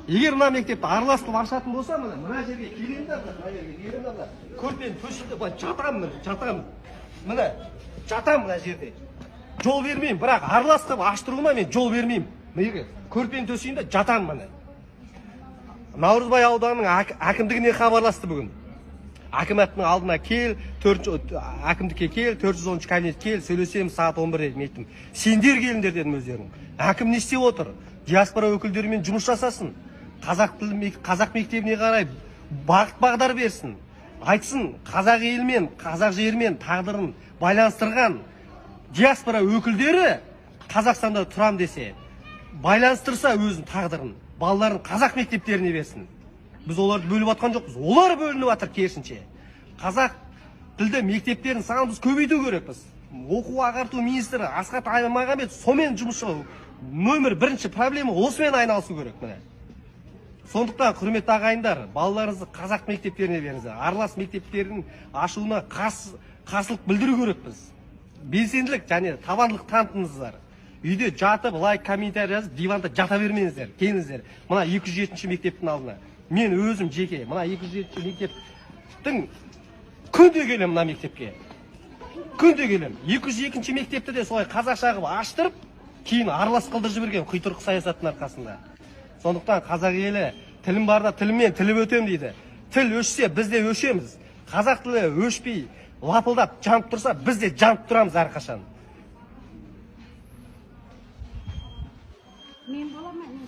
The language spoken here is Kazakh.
Егер мына мектепті араластырып ашатын болса, мына жерге келемін да, мына жерге келемін да, көрпені төсейді, жатамын. Міне, жатамын мына жерде. Жол бермеймін, бірақ араластырып аштыруыма мен жол бермеймін. Неге? Көрпені төсейін да, жатамын міне. Наурызбай ауданының әкімдігіне хабарласты бүгін. Әкіметтің алдына кел, әкімдікке кел, 410 кабинет кел, сөйлесеміз сағат 11 дедім, еттім. Сендер келіңдер дедім өздерің. Әкім не істеп отыр? Диаспора өкілдерімен жұмыс жасасын. Қазақ мектебіне қарай бағыт бағдар берсін. Айтсын, қазақ елмен, қазақ жермен тағдырын байланыстырған диаспора өкілдері Қазақстанда тұрам десе, байланыстырса өзін тағдырын, балаларын қазақ мектептеріне берсін. Біз оларды бөліп атқан жоқпыз. Олар бөлініп атыр керісінше. Қазақ тілді мектептерін санын біз көбейту керекпіз. Оқу ағарту министрі Асхат Аймағамбетов сомен жұмыс жасау. Нөмір бірінші проблема осымен айналысу керек. Сондықтан құрметті ағайындар, балаларыңызды қазақ мектептеріне беріңіздер. Аралас мектептердің ашуына қарсылық білдіру керекпіз. Белсенділік және табандылық танытыңыздар. Үйде жатып, лайк, комментарий жазып, диванда жата бермеңіздер. Келіңіздер. Мына 207-ші мектептің алдына. Мен өзім жеке, мына 207-ші мектептің күнде келем мына мектепке. Күнде келем. 202-ші мектепті де солай қазақша қылып аштырып, кейін аралас қылдырып жіберген құйтырқы саясаттың арқасында. Сондықтан қазақ елі тілім барда тіліммен тіліп өтем дейді. Тіл өшсе, біз де өшеміз. Қазақ тілі өшпей, лапылдап жанып тұрса, біз де жанып тұрамыз әрқашан. Мен боламын,